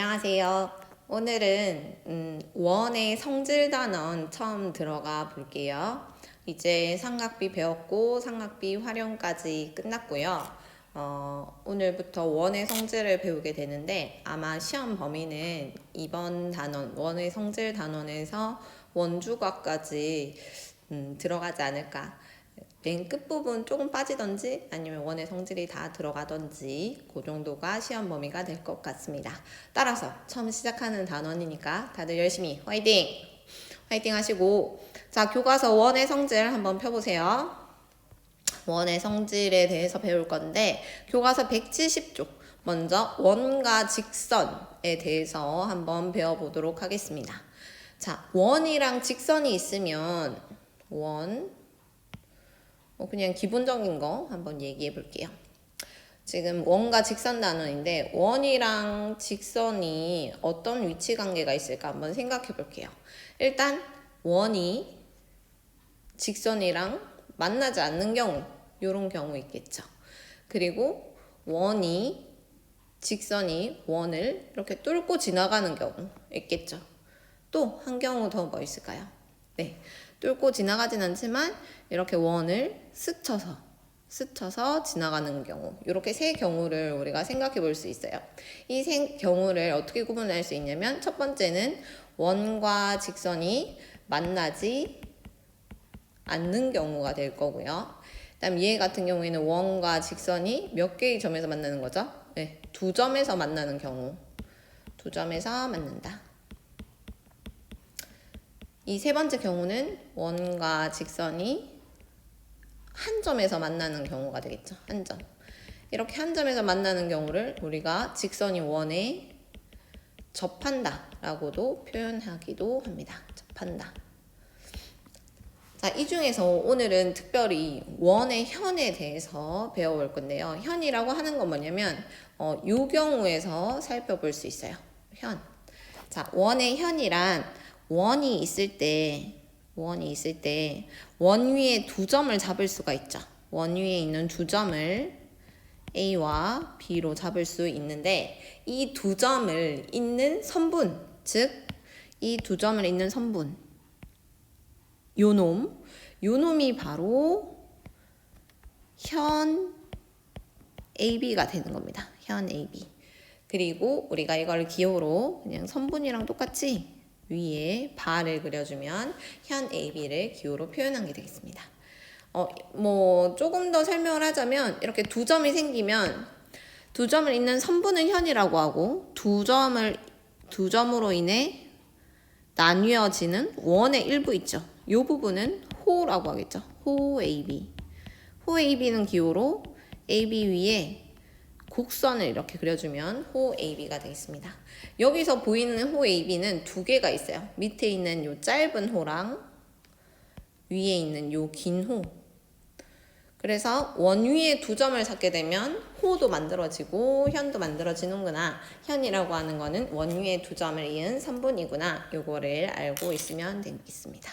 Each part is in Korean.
안녕하세요. 오늘은 원의 성질 단원 처음 들어가 볼게요. 이제 삼각비 배웠고 삼각비 활용까지 끝났고요. 오늘부터 원의 성질을 배우게 되는데 아마 시험 범위는 이번 단원, 원의 성질 단원에서 원주각까지 들어가지 않을까. 맨 끝부분 조금 빠지던지 아니면 원의 성질이 다 들어가던지 그 정도가 시험 범위가 될 것 같습니다. 따라서 처음 시작하는 단원이니까 다들 열심히 화이팅! 화이팅 하시고, 자, 교과서 원의 성질 한번 펴보세요. 원의 성질에 대해서 배울 건데 교과서 170쪽 먼저 원과 직선에 대해서 한번 배워보도록 하겠습니다. 자, 원이랑 직선이 있으면 그냥 기본적인 거 한번 얘기해 볼게요. 지금 원과 직선 단원인데 원이랑 직선이 어떤 위치 관계가 있을까 한번 생각해 볼게요. 일단 원이 직선이랑 만나지 않는 경우, 이런 경우 있겠죠. 그리고 원이 직선이 원을 이렇게 뚫고 지나가는 경우 있겠죠. 또 한 경우 더 뭐 있을까요? 네, 뚫고 지나가진 않지만 이렇게 원을 스쳐서 지나가는 경우, 이렇게 세 경우를 우리가 생각해 볼 수 있어요. 이 세 경우를 어떻게 구분할 수 있냐면 첫 번째는 원과 직선이 만나지 않는 경우가 될 거고요. 그다음 얘 같은 경우에는 원과 직선이 몇 개의 점에서 만나는 거죠? 네, 두 점에서 만나는 경우, 두 점에서 만난다. 이 세 번째 경우는 원과 직선이 한 점에서 만나는 경우가 되겠죠. 한 점. 이렇게 한 점에서 만나는 경우를 우리가 직선이 원에 접한다 라고도 표현하기도 합니다. 접한다. 자, 이 중에서 오늘은 특별히 원의 현에 대해서 배워볼 건데요. 현이라고 하는 건 뭐냐면 이 경우에서 살펴볼 수 있어요. 현. 자, 원의 현이란 원이 있을 때 원 위에 두 점을 잡을 수가 있죠. 원 위에 있는 두 점을 A와 B로 잡을 수 있는데 이 두 점을 잇는 선분, 즉 이 두 점을 잇는 선분, 요놈이 바로 현 AB가 되는 겁니다. 현 AB. 그리고 우리가 이걸 기호로 그냥 선분이랑 똑같이 위에 바를 그려주면 현 AB를 기호로 표현한 게 되겠습니다. 조금 더 설명을 하자면 이렇게 두 점이 생기면 두 점을 잇는 선분은 현이라고 하고 두 점으로 인해 나뉘어지는 원의 일부 있죠. 이 부분은 호라고 하겠죠. 호 AB. 호 AB는 기호로 AB 위에 곡선을 이렇게 그려주면 호 AB가 되겠습니다. 여기서 보이는 호 AB는 두 개가 있어요. 밑에 있는 요 짧은 호랑 위에 있는 요 긴 호. 그래서 원 위에 두 점을 잡게 되면 호도 만들어지고 현도 만들어지는구나. 현이라고 하는 거는 원 위에 두 점을 이은 선분이구나. 요거를 알고 있으면 되겠습니다.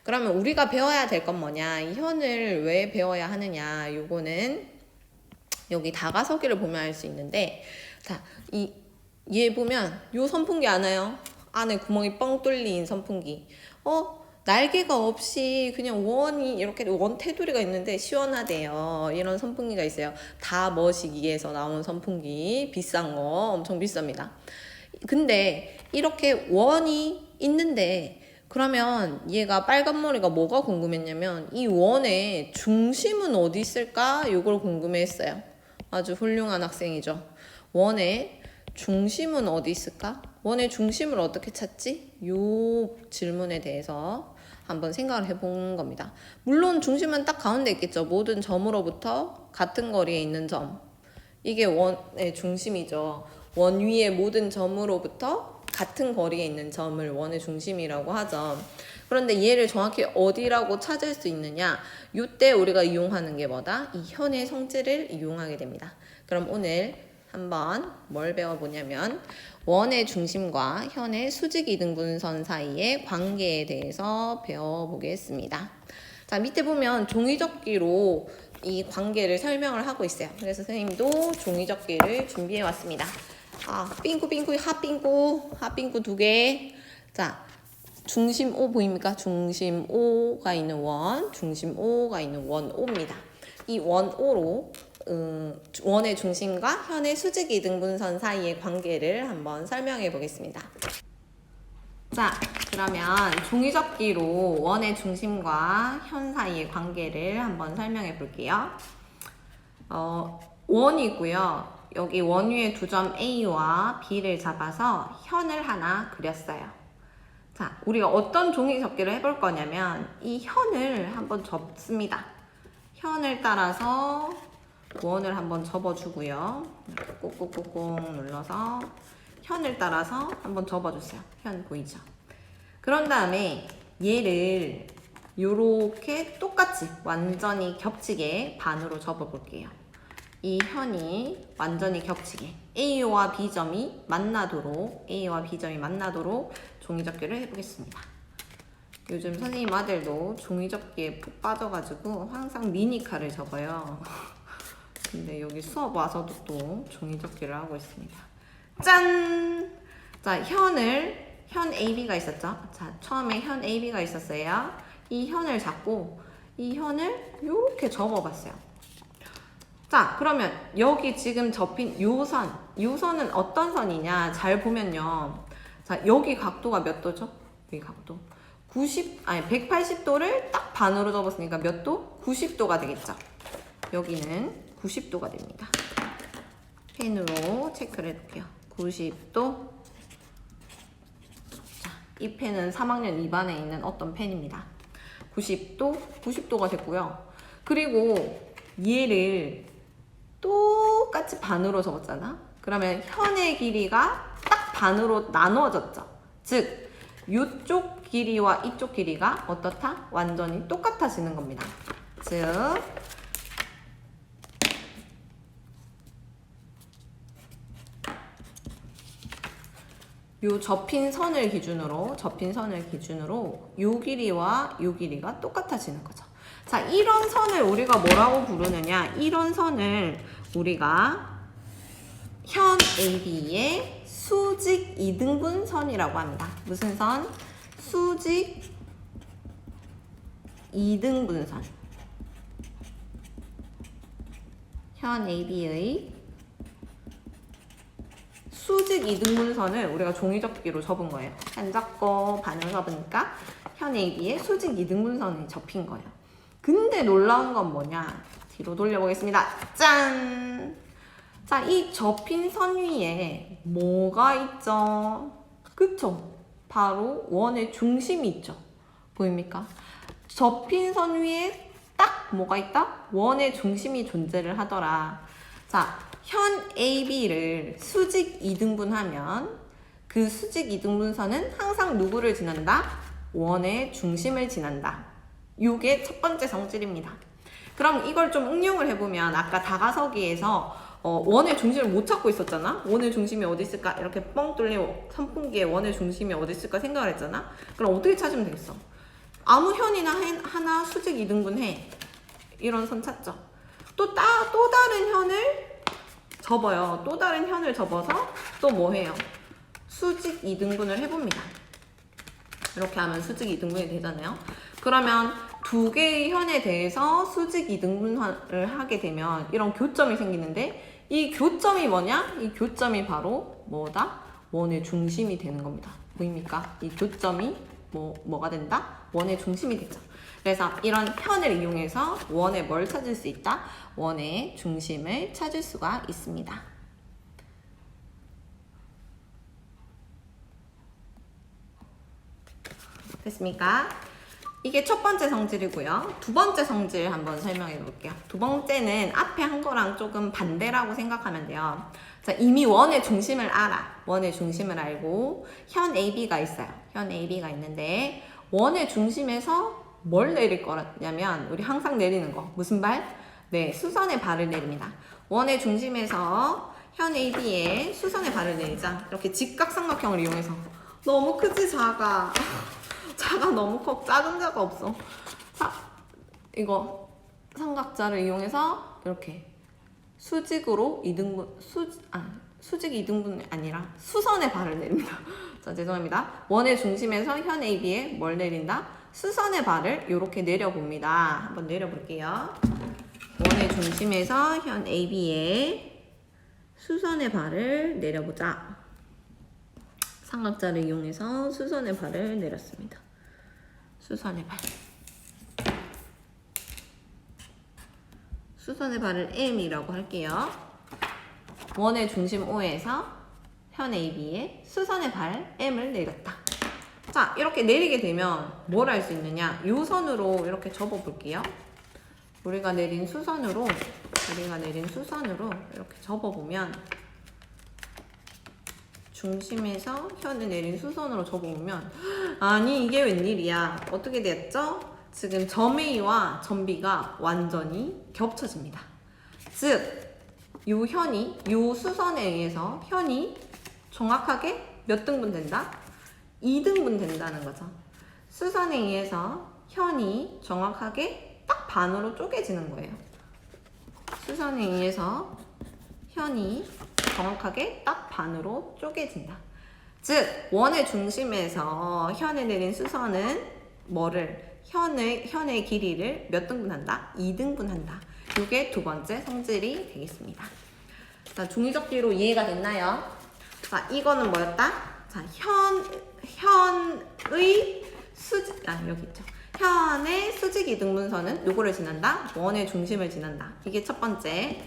그러면 우리가 배워야 될 건 뭐냐? 이 현을 왜 배워야 하느냐? 요거는 여기 다가서기를 보면 알 수 있는데, 자, 얘 보면 요 선풍기 아나요? 안에 구멍이 뻥 뚫린 선풍기. 날개가 없이 그냥 원이 이렇게 원 테두리가 있는데 시원하대요. 이런 선풍기가 있어요. 다 머시기에서 나온 선풍기, 비싼 거, 엄청 비쌉니다. 근데 이렇게 원이 있는데 그러면 얘가 빨간 머리가 뭐가 궁금했냐면 이 원의 중심은 어디 있을까? 이걸 궁금해했어요. 아주 훌륭한 학생이죠. 원의 중심은 어디 있을까? 원의 중심을 어떻게 찾지? 이 질문에 대해서 한번 생각을 해본 겁니다. 물론 중심은 딱 가운데 있겠죠. 모든 점으로부터 같은 거리에 있는 점. 이게 원의 중심이죠. 원 위의 모든 점으로부터 같은 거리에 있는 점을 원의 중심이라고 하죠. 그런데 얘를 정확히 어디라고 찾을 수 있느냐? 이때 우리가 이용하는 게 뭐다? 이 현의 성질을 이용하게 됩니다. 그럼 오늘 한번 뭘 배워보냐면 원의 중심과 현의 수직 이등분선 사이의 관계에 대해서 배워보겠습니다. 자, 밑에 보면 종이접기로 이 관계를 설명을 하고 있어요. 그래서 선생님도 종이접기를 준비해 왔습니다. 삥꾸 핫삥꾸 2개. 자, 중심 O 보입니까? 중심 O가 있는 원, 중심 O가 있는 원 O입니다. 이 원 O로 원의 중심과 현의 수직 이등분선 사이의 관계를 한번 설명해 보겠습니다. 자, 그러면 종이접기로 원의 중심과 현 사이의 관계를 한번 설명해 볼게요. 원이고요. 여기 원 위에 두 점 A와 B를 잡아서 현을 하나 그렸어요. 자, 우리가 어떤 종이접기를 해볼 거냐면 이 현을 한번 접습니다. 현을 따라서 원을 한번 접어주고요. 꾹꾹꾹꾹 눌러서 현을 따라서 한번 접어주세요. 현 보이죠? 그런 다음에 얘를 요렇게 똑같이 완전히 겹치게 반으로 접어볼게요. 이 현이 완전히 겹치게 A와 B점이 만나도록 종이접기를 해보겠습니다. 요즘 선생님 아들도 종이접기에 푹 빠져가지고 항상 미니카를 접어요. 근데 여기 수업 와서도 또 종이접기를 하고 있습니다. 짠! 자, 현 AB가 있었죠? 자, 처음에 현 AB가 있었어요. 이 현을 잡고 이 현을 이렇게 접어봤어요. 자, 그러면 여기 지금 접힌 요 선은 어떤 선이냐? 잘 보면요. 자, 여기 각도가 몇 도죠? 여기 각도 180도를 딱 반으로 접었으니까 몇 도? 90도가 되겠죠? 여기는 90도가 됩니다. 펜으로 체크를 해볼게요. 90도. 자, 이 펜은 3학년 2반에 있는 어떤 펜입니다. 90도가 됐고요. 그리고 얘를 똑같이 반으로 접었잖아. 그러면 현의 길이가 딱 반으로 나누어졌죠. 즉, 이쪽 길이와 이쪽 길이가 어떻다? 완전히 똑같아지는 겁니다. 즉, 요 접힌 선을 기준으로 요 길이와 요 길이가 똑같아지는 거죠. 자, 이런 선을 우리가 뭐라고 부르느냐? 이런 선을 우리가 현 AB의 수직 이등분선이라고 합니다. 무슨 선? 수직 이등분선. 현 AB의 수직 이등분선을 우리가 종이접기로 접은 거예요. 한 잡고 반을 접으니까 현 AB의 수직 이등분선이 접힌 거예요. 근데 놀라운 건 뭐냐? 뒤로 돌려보겠습니다. 짠! 자, 이 접힌 선 위에 뭐가 있죠? 그쵸? 바로 원의 중심이 있죠. 보입니까? 접힌 선 위에 딱 뭐가 있다? 원의 중심이 존재를 하더라. 자, 현 AB를 수직 이등분하면 그 수직 이등분선은 항상 누구를 지난다? 원의 중심을 지난다. 요게 첫 번째 성질입니다. 그럼 이걸 좀 응용을 해보면 아까 다가서기에서 원의 중심을 못 찾고 있었잖아? 원의 중심이 어디 있을까? 이렇게 뻥 뚫린 선풍기에 원의 중심이 어디 있을까 생각을 했잖아? 그럼 어떻게 찾으면 되겠어? 아무 현이나 하나 수직 이등분해. 이런 선 찾죠? 또 다른 현을 접어요. 또 다른 현을 접어서 또 뭐 해요? 수직 이등분을 해봅니다. 이렇게 하면 수직 이등분이 되잖아요. 그러면 두 개의 현에 대해서 수직 이등분을 하게 되면 이런 교점이 생기는데 이 교점이 뭐냐? 이 교점이 바로 뭐다? 원의 중심이 되는 겁니다. 보입니까? 이 교점이 뭐가 된다? 원의 중심이 되죠. 그래서 이런 현을 이용해서 원의 뭘 찾을 수 있다? 원의 중심을 찾을 수가 있습니다. 됐습니까? 이게 첫 번째 성질이고요. 두 번째 성질 한번 설명해 볼게요. 두 번째는 앞에 한 거랑 조금 반대라고 생각하면 돼요. 자, 이미 원의 중심을 알아. 원의 중심을 알고 현 AB가 있어요. 현 AB가 있는데 원의 중심에서 뭘 내릴 거냐면 우리 항상 내리는 거. 무슨 발? 네, 수선의 발을 내립니다. 원의 중심에서 현 AB에 수선의 발을 내리자. 이렇게 직각삼각형을 이용해서 너무 크지 작아. 자가 너무 커. 작은 자가 없어. 자, 이거 삼각자를 이용해서 이렇게 수직으로 수직 이등분이 아니라 수선의 발을 내립니다. 자, 죄송합니다. 원의 중심에서 현 AB에 뭘 내린다? 수선의 발을 이렇게 내려봅니다. 한번 내려볼게요. 원의 중심에서 현 AB에 수선의 발을 내려보자. 삼각자를 이용해서 수선의 발을 내렸습니다. 수선의 발. 수선의 발을 M이라고 할게요. 원의 중심 O에서 현 AB에 수선의 발 M을 내렸다. 자, 이렇게 내리게 되면 뭘 할 수 있느냐? 요 선으로 이렇게 접어 볼게요. 우리가 내린 수선으로 이렇게 접어 보면 중심에서 현을 내린 수선으로 접어 보면 아니 이게 웬일이야? 어떻게 됐죠? 지금 점 A와 점 B가 완전히 겹쳐집니다. 즉, 요 현이, 요 수선에 의해서 현이 정확하게 몇 등분 된다? 2등분 된다는 거죠. 수선에 의해서 현이 정확하게 딱 반으로 쪼개지는 거예요. 수선에 의해서 현이 정확하게 딱 반으로 쪼개진다. 즉, 원의 중심에서 현에 내린 수선은 현의 길이를 몇 등분한다? 2등분한다. 이게 두 번째 성질이 되겠습니다. 자, 중의적기로 이해가 됐나요? 자, 이거는 뭐였다? 자, 여기 있죠. 현의 수직 이등분선은 요거를 지난다. 원의 중심을 지난다. 이게 첫 번째.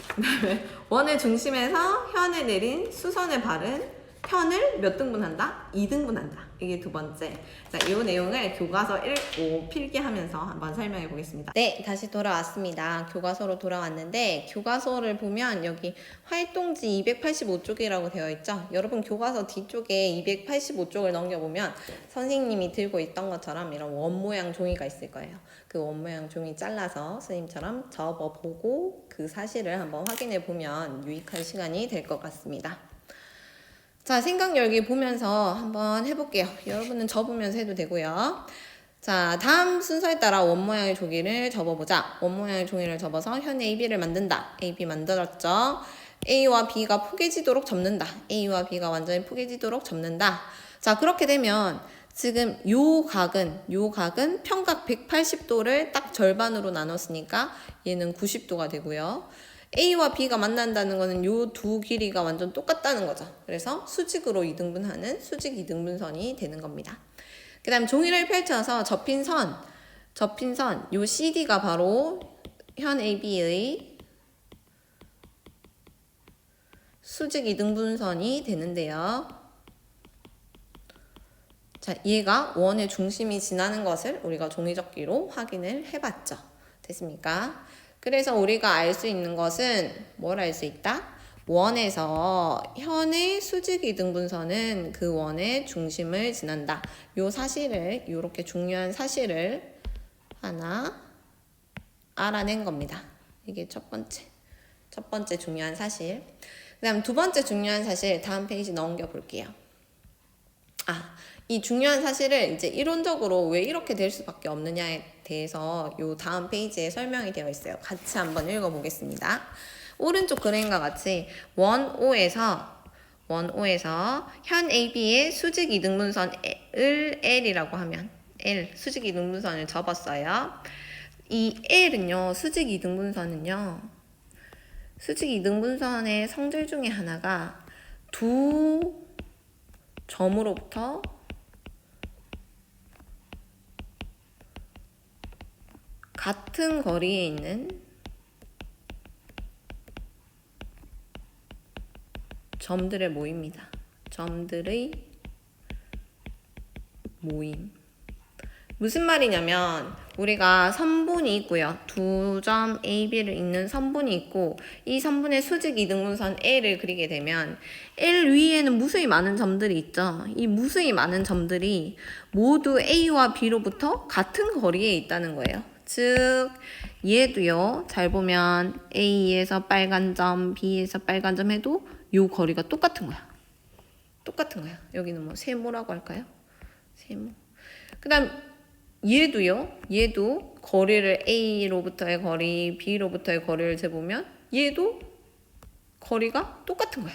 그다음에 원의 중심에서 현에 내린 수선의 발은 현을 몇 등분한다? 2등분한다. 이게 두 번째. 자, 이 내용을 교과서 읽고 필기하면서 한번 설명해 보겠습니다. 네, 다시 돌아왔습니다. 교과서로 돌아왔는데 교과서를 보면 여기 활동지 285쪽이라고 되어 있죠. 여러분 교과서 뒤쪽에 285쪽을 넘겨보면 선생님이 들고 있던 것처럼 이런 원 모양 종이가 있을 거예요. 그 원 모양 종이 잘라서 선생님처럼 접어보고 그 사실을 한번 확인해 보면 유익한 시간이 될 것 같습니다. 자, 생각 열기 보면서 한번 해볼게요. 여러분은 접으면서 해도 되고요. 자, 다음 순서에 따라 원 모양의 종이를 접어보자. 원 모양의 종이를 접어서 현 AB를 만든다. AB 만들었죠. A와 B가 포개지도록 접는다. A와 B가 완전히 포개지도록 접는다. 자, 그렇게 되면 지금 요 각은 평각 180도를 딱 절반으로 나눴으니까 얘는 90도가 되고요. A와 B가 만난다는 거는 요 두 길이가 완전 똑같다는 거죠. 그래서 수직으로 이등분하는 수직 이등분선이 되는 겁니다. 그 다음 종이를 펼쳐서 접힌 선, 요 CD가 바로 현 AB의 수직 이등분선이 되는데요. 자, 얘가 원의 중심이 지나는 것을 우리가 종이접기로 확인을 해봤죠. 됐습니까? 그래서 우리가 알 수 있는 것은 뭘 알 수 있다? 원에서 현의 수직 이등분선은 그 원의 중심을 지난다. 요 사실을, 요렇게 중요한 사실을 하나 알아낸 겁니다. 이게 첫 번째 중요한 사실. 그 다음 두 번째 중요한 사실 다음 페이지 넘겨 볼게요. 이 중요한 사실을 이제 이론적으로 왜 이렇게 될 수밖에 없느냐에 대해서 요 다음 페이지에 설명이 되어 있어요. 같이 한번 읽어보겠습니다. 오른쪽 그림과 같이 원 O에서 현 AB의 수직 이등분선을 L이라고 하면 수직 이등분선을 접었어요. 이 L은요, 수직 이등분선의 성질 중에 하나가 두 점으로부터 같은 거리에 있는 점들의 모임입니다. 점들의 모임. 무슨 말이냐면 우리가 선분이 있고요. 두 점 AB를 잇는 선분이 있고 이 선분의 수직 이등분선 L을 그리게 되면 L 위에는 무수히 많은 점들이 있죠. 이 무수히 많은 점들이 모두 A와 B로부터 같은 거리에 있다는 거예요. 즉 얘도요. 잘 보면 A에서 빨간 점, B에서 빨간 점 해도 요 거리가 똑같은 거야. 여기는 뭐 세모라고 할까요? 세모. 그 다음 얘도 거리를 A로부터의 거리, B로부터의 거리를 재보면 얘도 거리가 똑같은 거야.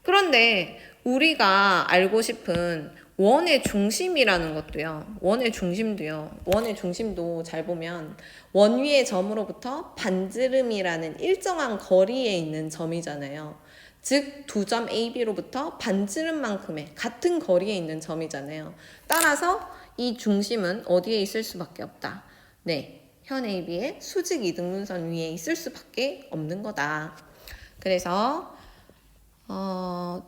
그런데 우리가 알고 싶은 원의 중심이라는 것도요. 원의 중심도 잘 보면 원 위의 점으로부터 반지름이라는 일정한 거리에 있는 점이잖아요. 즉, 두 점 AB로부터 반지름만큼의 같은 거리에 있는 점이잖아요. 따라서 이 중심은 어디에 있을 수밖에 없다. 네, 현 AB의 수직 이등분선 위에 있을 수밖에 없는 거다. 그래서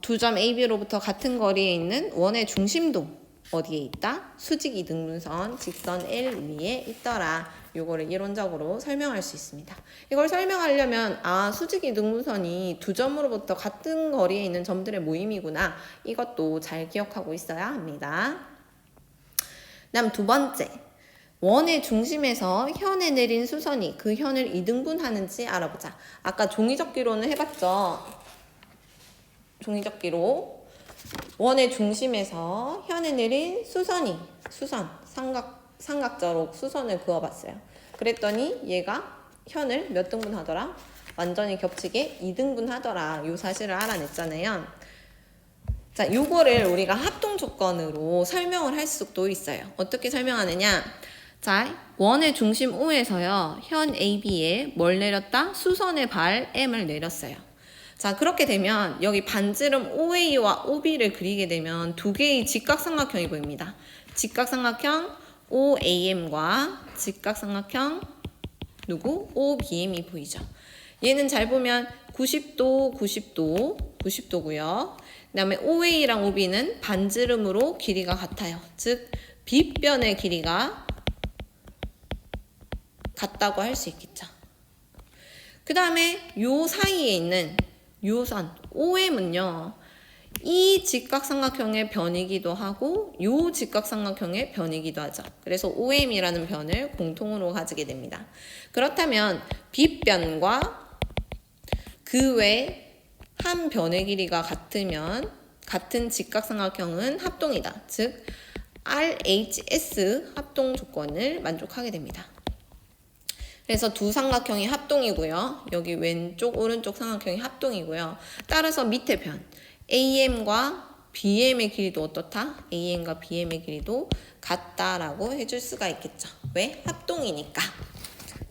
두 점 AB로부터 같은 거리에 있는 원의 중심도 어디에 있다? 수직 이등분선 직선 L 위에 있더라. 요거를 이론적으로 설명할 수 있습니다. 이걸 설명하려면 수직 이등분선이 두 점으로부터 같은 거리에 있는 점들의 모임이구나. 이것도 잘 기억하고 있어야 합니다. 다음 두 번째. 원의 중심에서 현에 내린 수선이 그 현을 이등분하는지 알아보자. 아까 종이접기로는 해봤죠. 종이접기로 원의 중심에서 현에 내린 수선 삼각자로 수선을 그어봤어요. 그랬더니 얘가 현을 몇 등분 하더라? 완전히 겹치게 2등분 하더라. 요 사실을 알아냈잖아요. 자, 요거를 우리가 합동 조건으로 설명을 할 수도 있어요. 어떻게 설명하느냐? 자, 원의 중심 O에서요. 현 AB에 뭘 내렸다? 수선의 발 M을 내렸어요. 자, 그렇게 되면 여기 반지름 OA와 OB를 그리게 되면 두 개의 직각삼각형이 보입니다. 직각삼각형 OAM과 직각삼각형 OBM이 보이죠. 얘는 잘 보면 90도, 90도고요. 그 다음에 OA랑 OB는 반지름으로 길이가 같아요. 즉, 빗변의 길이가 같다고 할 수 있겠죠. 그 다음에 요 사이에 있는 요 선 OM은요. 이 직각삼각형의 변이기도 하고 요 직각삼각형의 변이기도 하죠. 그래서 OM이라는 변을 공통으로 가지게 됩니다. 그렇다면 빗변과 그 외 한 변의 길이가 같으면 같은 직각삼각형은 합동이다. 즉 RHS 합동 조건을 만족하게 됩니다. 그래서 두 삼각형이 합동이고요. 여기 왼쪽 오른쪽 삼각형이 합동이고요. 따라서 밑에 변 AM과 BM의 길이도 어떻다? AM과 BM의 길이도 같다라고 해줄 수가 있겠죠. 왜? 합동이니까.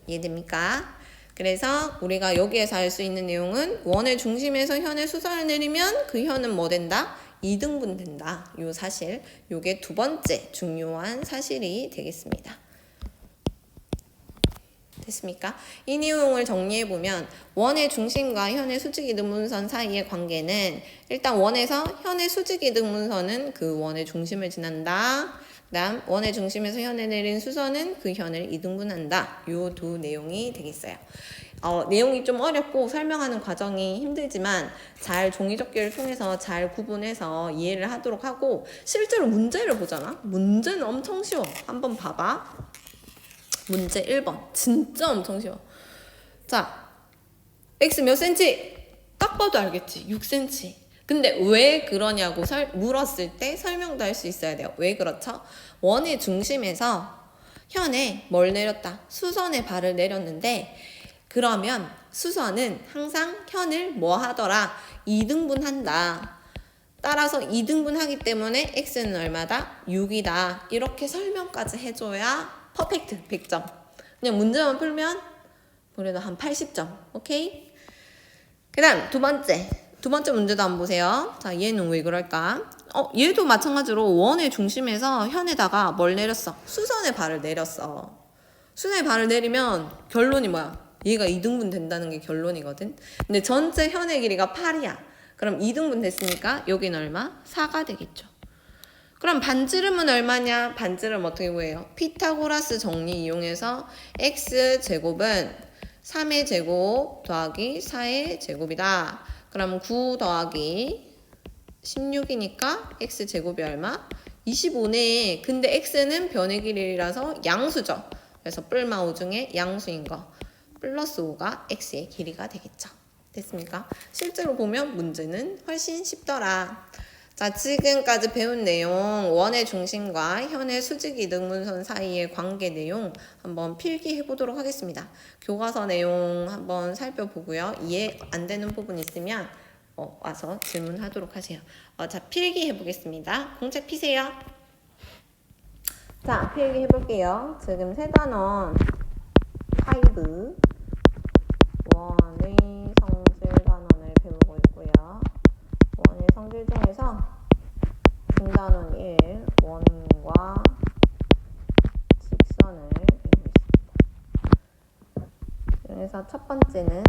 이해됩니까? 그래서 우리가 여기에서 알 수 있는 내용은 원의 중심에서 현의 수선을 내리면 그 현은 뭐 된다? 2등분 된다. 요 사실, 요게 두 번째 중요한 사실이 되겠습니다. 됐습니까? 이 내용을 정리해보면 원의 중심과 현의 수직이등분선 사이의 관계는 일단 원에서 현의 수직이등분선은 그 원의 중심을 지난다. 그 다음 원의 중심에서 현에 내린 수선은 그 현을 이등분한다. 요 두 내용이 되겠어요. 내용이 좀 어렵고 설명하는 과정이 힘들지만 잘 종이접기를 통해서 잘 구분해서 이해를 하도록 하고 실제로 문제를 보잖아? 문제는 엄청 쉬워. 한번 봐봐. 문제 1번. 진짜 엄청 쉬워. 자, x 몇 cm? 딱 봐도 알겠지. 6cm. 근데 왜 그러냐고 물었을 때 설명도 할 수 있어야 돼요. 왜 그렇죠? 원의 중심에서 현에 뭘 내렸다? 수선의 발을 내렸는데 그러면 수선은 항상 현을 뭐 하더라? 2등분 한다. 따라서 2등분 하기 때문에 x는 얼마다? 6이다. 이렇게 설명까지 해줘야 퍼펙트 100점. 그냥 문제만 풀면 그래도 한 80점. 오케이? 그 다음 두 번째 문제도 한번 보세요. 자, 얘는 왜 그럴까? 얘도 마찬가지로 원의 중심에서 현에다가 뭘 내렸어? 수선의 발을 내렸어. 수선의 발을 내리면 결론이 뭐야? 얘가 2등분 된다는 게 결론이거든. 근데 전체 현의 길이가 8이야. 그럼 2등분 됐으니까 여기는 얼마? 4가 되겠죠. 그럼 반지름은 얼마냐? 반지름 어떻게 구해요? 피타고라스 정리 이용해서 x제곱은 3의 제곱 더하기 4의 제곱이다. 그럼 9 더하기 16이니까 x제곱이 얼마? 25네. 근데 x는 변의 길이라서 양수죠. 그래서 뿔마 5 중에 양수인 거. 플러스 5가 x의 길이가 되겠죠. 됐습니까? 실제로 보면 문제는 훨씬 쉽더라. 자, 지금까지 배운 내용, 원의 중심과 현의 수직이등분선 사이의 관계 내용 한번 필기해 보도록 하겠습니다. 교과서 내용 한번 살펴보고요. 이해 안 되는 부분 있으면 와서 질문하도록 하세요. 자, 필기 해보겠습니다. 공책 피세요. 자, 필기 해볼게요. 지금 세 단원 5 원의 성질 단원을 배우고 있고요. 원의 성질 중에서 중단원 1 원과 직선을 배우고 있습니다. 그래서 첫 번째는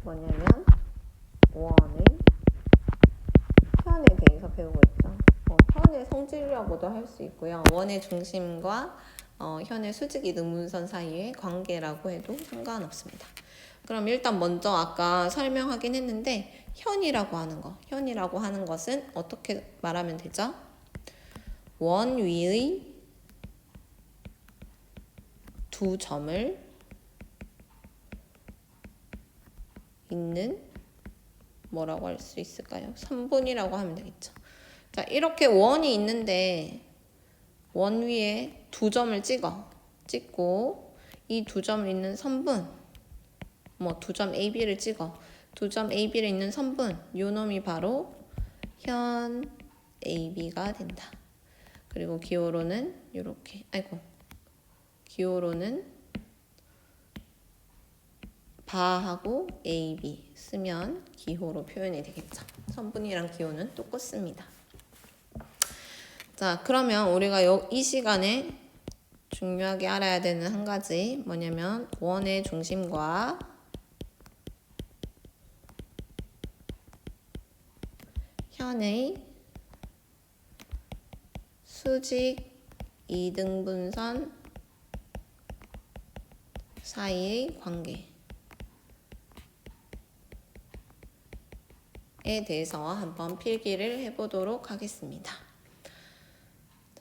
뭐냐면 원의 현에 대해서 배우고 있죠. 현의 성질이라고도 할 수 있고요. 원의 중심과 현의 수직 이등분선 사이의 관계라고 해도 상관없습니다. 그럼 일단 먼저 아까 설명하긴 했는데 현이라고 하는 것은 어떻게 말하면 되죠? 원 위의 두 점을 있는 뭐라고 할 수 있을까요? 선분이라고 하면 되겠죠. 자, 이렇게 원이 있는데 원 위에 두 점을 찍고 이 두 점을 있는 선분, 두 점 AB를 찍어 두 점 AB를 있는 선분, 요 놈이 바로 현 AB가 된다. 그리고 기호로는 이렇게, 기호로는 바하고 AB 쓰면 기호로 표현이 되겠죠. 선분이랑 기호는 똑같습니다. 자, 그러면 우리가 이 시간에 중요하게 알아야 되는 한 가지 뭐냐면 원의 중심과 현의 수직 이등분선 사이의 관계에 대해서 한번 필기를 해보도록 하겠습니다.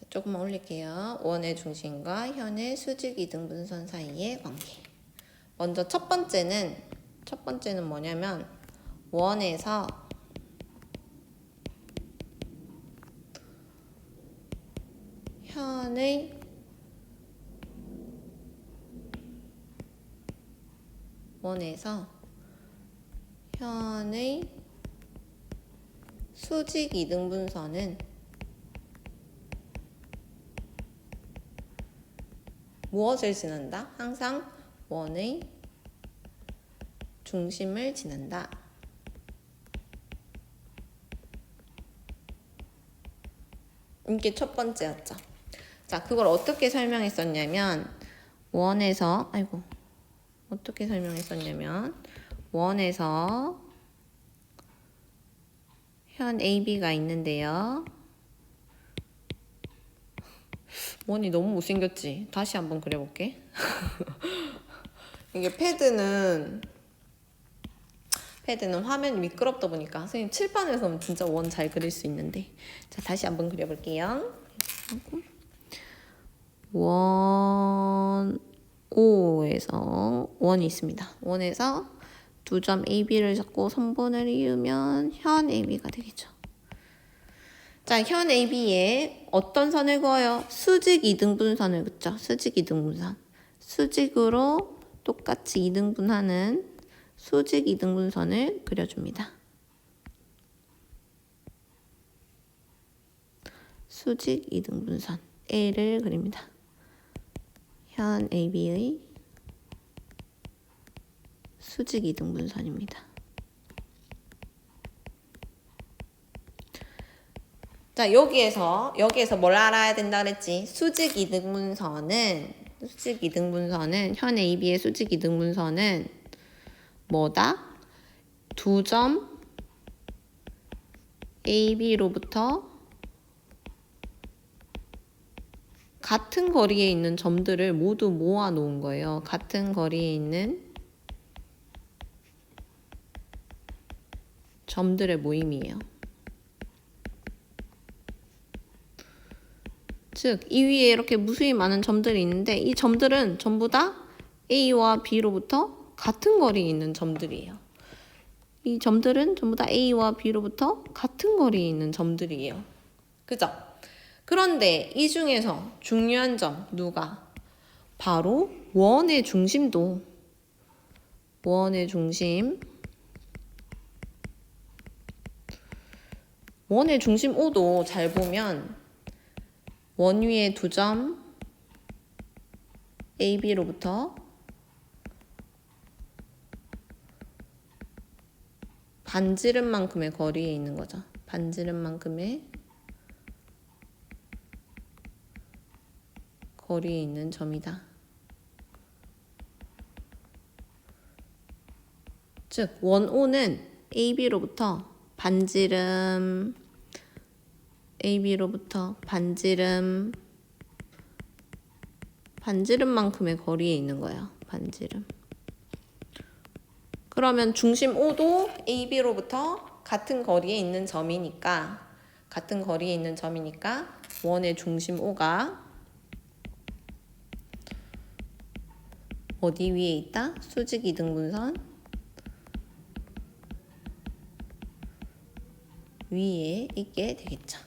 조금만 올릴게요. 원의 중심과 현의 수직 이등분선 사이의 관계. 먼저 첫 번째는 뭐냐면 원에서 현의 수직 이등분선은 무엇을 지난다? 항상 원의 중심을 지난다. 이게 첫 번째였죠. 자, 그걸 어떻게 설명했었냐면 원에서 현 AB가 있는데요. 원이 너무 못생겼지? 다시 한번 그려볼게. 이게 패드는 화면이 미끄럽다 보니까 선생님 칠판에서는 진짜 원 잘 그릴 수 있는데. 자, 다시 한번 그려볼게요. 원 O에서 원이 있습니다. 원에서 두 점 AB를 잡고 선분을 이으면 현 AB가 되겠죠. 자, 현 AB에 어떤 선을 그어요? 수직 이등분선을 긋죠. 수직 이등분선. 수직으로 똑같이 이등분하는 수직 이등분선을 그려줍니다. 수직 이등분선 A를 그립니다. 현 AB의 수직 이등분선입니다. 자, 여기에서 뭘 알아야 된다 그랬지? 수직 이등분선은 현 AB의 수직 이등분선은 뭐다? 두 점 AB로부터 같은 거리에 있는 점들을 모두 모아 놓은 거예요. 같은 거리에 있는 점들의 모임이에요. 즉, 이 위에 이렇게 무수히 많은 점들이 있는데 이 점들은 전부 다 A와 B로부터 같은 거리에 있는 점들이에요. 이 점들은 전부 다 A와 B로부터 같은 거리에 있는 점들이에요. 그죠? 그런데 이 중에서 중요한 점 누가? 바로 원의 중심도 원의 중심 O도 잘 보면 원 위에 2점 AB로부터 반지름만큼의 거리에 있는 거죠. 반지름만큼의 거리에 있는 점이다. 즉, 원 O는 AB로부터 반지름만큼의 거리에 있는 거예요. 반지름. 그러면 중심 O도 AB로부터 같은 거리에 있는 점이니까 원의 중심 O가 어디 위에 있다? 수직 이등분선 위에 있게 되겠죠.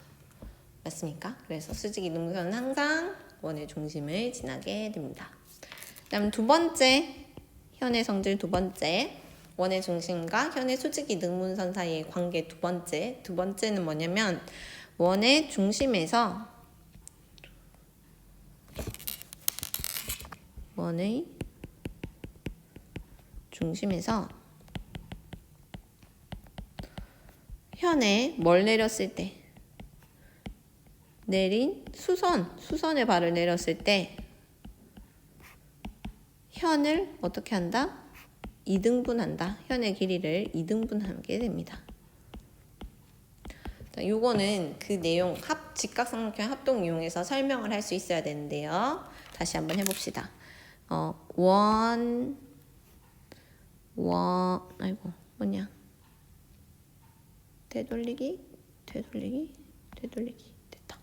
맞습니까? 그래서 수직 이등분선은 항상 원의 중심을 지나게 됩니다. 그다음 두 번째, 현의 성질 두 번째, 원의 중심과 현의 수직 이등분선 사이의 관계 두 번째는 뭐냐면 원의 중심에서 현에 뭘 내렸을 때 내린 수선의 발을 내렸을 때 현을 어떻게 한다? 이등분한다. 현의 길이를 이등분하게 됩니다. 자, 요거는 그 내용 직각삼각형 합동 이용해서 설명을 할 수 있어야 되는데요. 다시 한번 해봅시다. 되돌리기 됐다.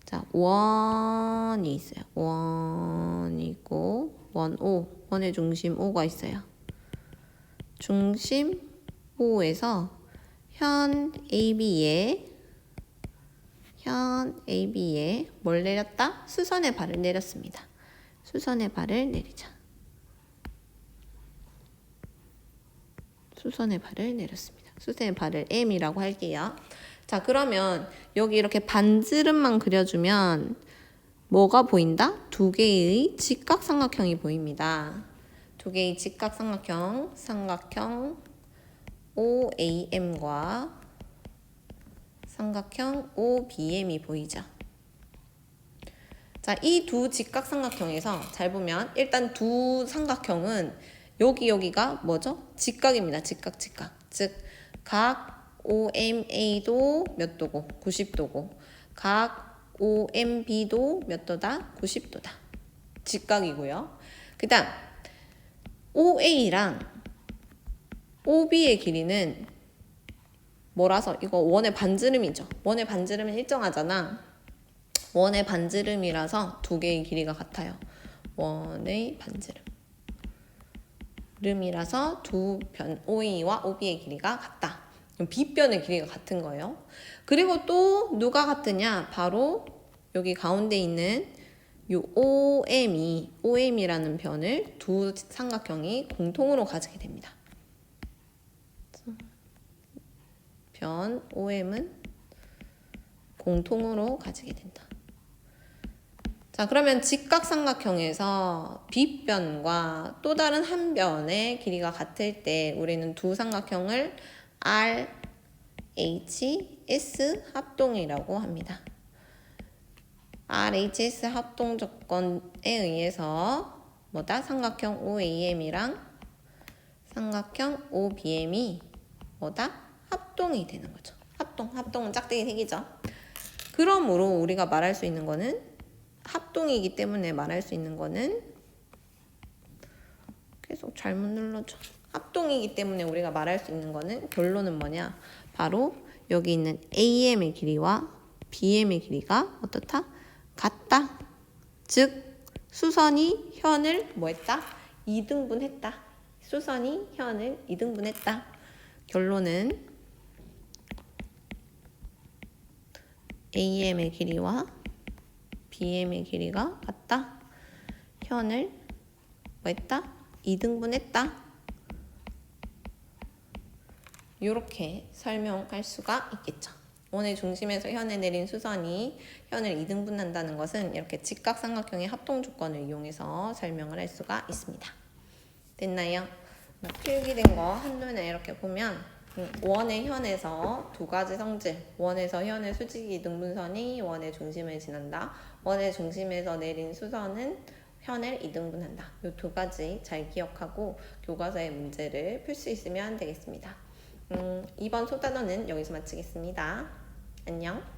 자, 원이 있어요. 원이 있고 원의 중심 O가 있어요. 중심 O에서 현 AB에 뭘 내렸다? 수선의 발을 내렸습니다. 수선의 발을 내리자. 수선의 발을 내렸습니다. 수선의 발을 M이라고 할게요. 자, 그러면 여기 이렇게 반지름만 그려주면 뭐가 보인다? 두 개의 직각삼각형이 보입니다. 두 개의 직각삼각형, 삼각형 OAM과 삼각형 OBM이 보이죠. 자, 이 두 직각삼각형에서 잘 보면 일단 두 삼각형은 여기가 뭐죠? 직각입니다. 직각. 즉, 각 OMA도 몇 도고? 90도고. 각 OMB도 몇 도다? 90도다. 직각이고요. 그 다음 OA랑 OB의 길이는 뭐라서 이거 원의 반지름이죠. 원의 반지름은 일정하잖아. 원의 반지름이라서 두 개의 길이가 같아요. 원의 반지름이라서 두 변 OA와 OB의 길이가 같다. B변의 길이가 같은 거예요. 그리고 또 누가 같으냐? 바로 여기 가운데 있는 이 OM이라는 변을 두 삼각형이 공통으로 가지게 됩니다. 변 OM은 공통으로 가지게 된다. 자, 그러면 직각삼각형에서 B변과 또 다른 한 변의 길이가 같을 때 우리는 두 삼각형을 RHS 합동이라고 합니다. RHS 합동 조건에 의해서 뭐다? 삼각형 OAM이랑 삼각형 OBM이 뭐다? 합동이 되는 거죠. 합동은 짝대기 색이죠. 그러므로 우리가 말할 수 있는 거는 합동이기 때문에 말할 수 있는 거는 계속 잘못 눌러줘. 합동이기 때문에 우리가 말할 수 있는 거는 결론은 뭐냐? 바로 여기 있는 AM의 길이와 BM의 길이가 어떻다? 같다. 즉 수선이 현을 뭐 했다? 이등분했다. 수선이 현을 이등분했다. 결론은 AM의 길이와 BM의 길이가 같다. 현을 뭐 했다? 이등분했다. 이렇게 설명할 수가 있겠죠. 원의 중심에서 현에 내린 수선이 현을 이등분한다는 것은 이렇게 직각삼각형의 합동 조건을 이용해서 설명을 할 수가 있습니다. 됐나요? 필기된 거 한눈에 이렇게 보면 원의 현에서 두 가지 성질, 원에서 현의 수직 이등분선이 원의 중심을 지난다. 원의 중심에서 내린 수선은 현을 이등분한다. 이 두 가지 잘 기억하고 교과서의 문제를 풀 수 있으면 되겠습니다. 이번 소단원은 여기서 마치겠습니다. 안녕.